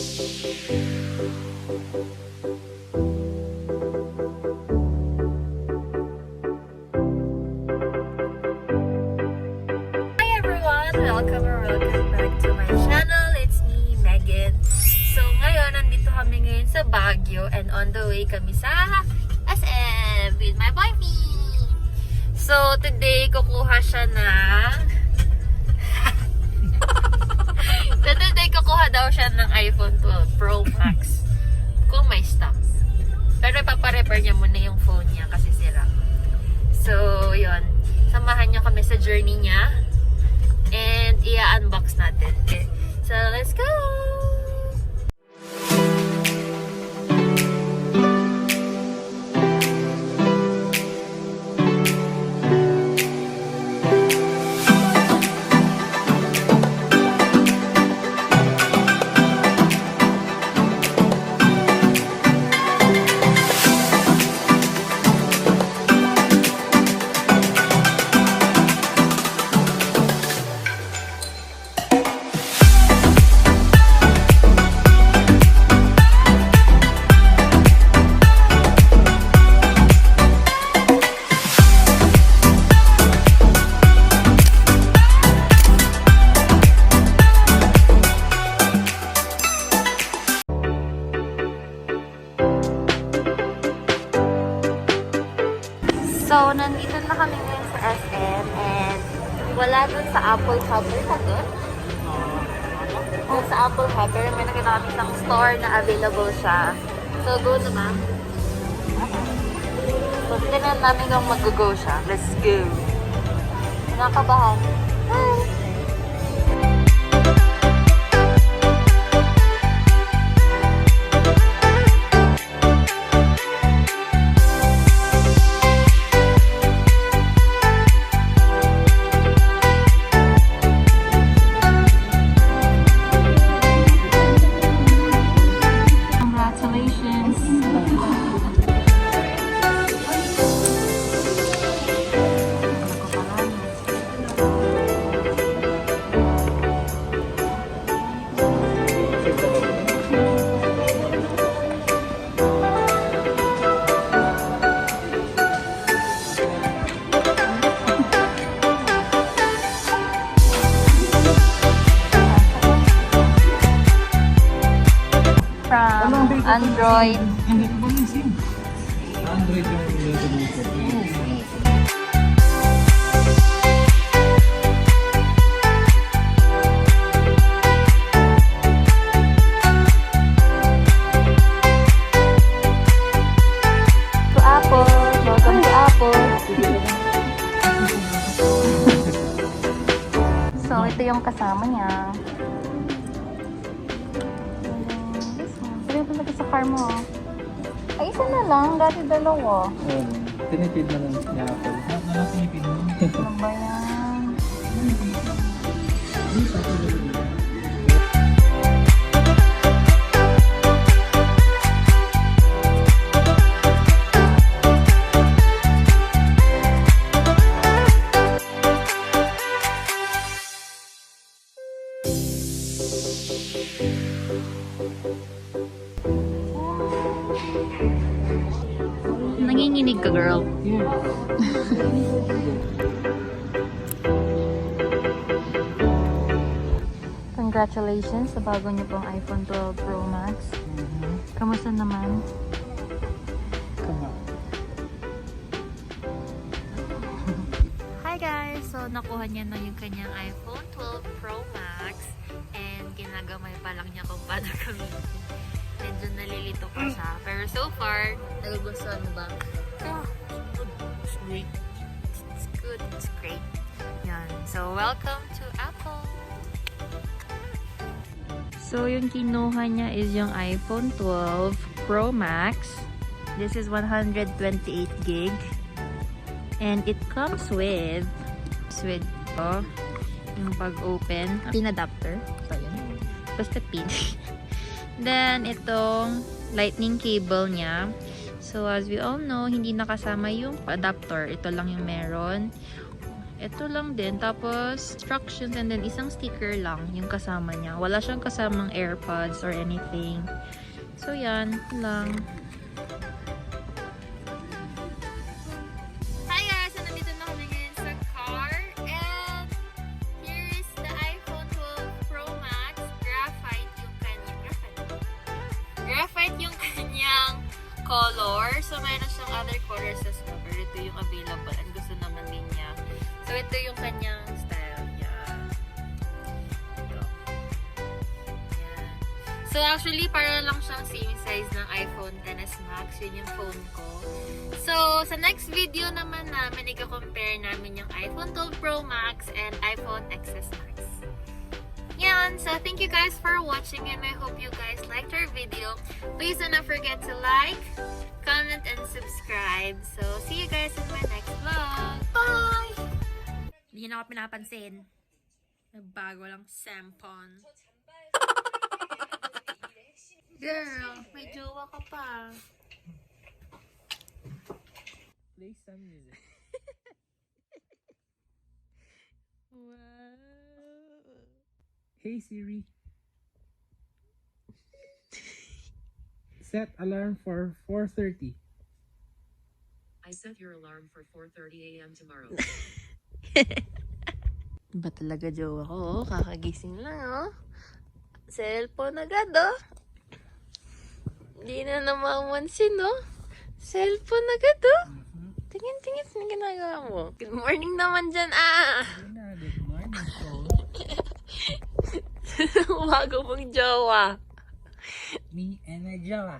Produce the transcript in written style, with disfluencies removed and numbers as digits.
Welcome back to my channel. It's me, Megan. So ngayon, nandito kami ngayon sa Baguio and on the way kami sa SM with my boyfriend. So today, kukuha siya ng kukuha daw siya ng iPhone 12 Pro Max kung may stock. Pero ipaparepair niya muna yung phone niya kasi sira. So yun, samahan niyo kami sa journey niya. And i-unbox natin. Okay? So, let's go! So, nandito na kami ngayon sa SM and wala dun sa Apple Harbor na dun. Sa Apple Harbor, may nakita kami isang store na available siya. So, go naman. So, tignan namin kung mag-go siya. Let's go! Nakakabahan. Hi! Android. Hindi ko ba yung SIM? Android yung pinag-uusap. To Apple. Welcome to Apple. So, ito yung kasama niya. Talaga sa car mo. Ay, isa na lang. Dati dalawa. Tinipid na lang niya Apple. Tinipid mo? Ano ba yan? Nanginginig ka, girl. Yeah. Congratulations sa bago niyo pong iPhone 12 Pro Max. Kamusta naman? Hi guys! So, nakuha niya na yung kanyang iPhone 12 Pro Max and ginagamay pa lang niya kung paano gamitin. Medyo nalilito pa siya. Pero so far, nagugustuhan mo ba? It's great. It's good. It's great. Yan. So, welcome to Apple! So, yung kinuha niya is yung iPhone 12 Pro Max. This is 128 gig. And it comes with yung pag-open, pin adapter. So, yun. Basta pin. Then, itong lightning cable niya. So, as we all know, hindi nakasama yung adapter. Ito lang yung meron. Ito lang din. Tapos, instructions and then isang sticker lang yung kasama niya. Wala siyang kasamang AirPods or anything. So, yan. Lang. Hi guys! So, nandito na kami ngayon sa car. And here is the iPhone 12 Pro Max. Graphite yung kanyang color. So, mayroon siyang other colors as well. Pero ito yung available. And gusto naman din niya. So, ito yung kanyang style. Yan. Ito. Yan. So, actually, para lang siyang same size ng iPhone XS Max. Yun yung phone ko. So, sa next video naman namin, i-compare namin yung iPhone 12 Pro Max and iPhone XS Max. Yan. So, thank you guys for watching and I hope you guys liked our video. Please do not forget to like, comment, and subscribe. So, see you guys in my next vlog. Bye! Hindi na ako pinapansin. Nagbago lang sampon. Girl, may jowa ka pa. Play some music. Wow. Hey Siri. Set alarm for 4:30. I set your alarm for 4:30 a.m. tomorrow. Ba talaga jowa ko? Oh, kakagising lang, oh. Cellphone agad, oh. Hindi na namamansin, oh. Cellphone agad, oh. Tingin, sino ginagawa mo? Good morning naman dyan, ah. Good morning, Cole. Umaga mong jowa. Me and a jowa.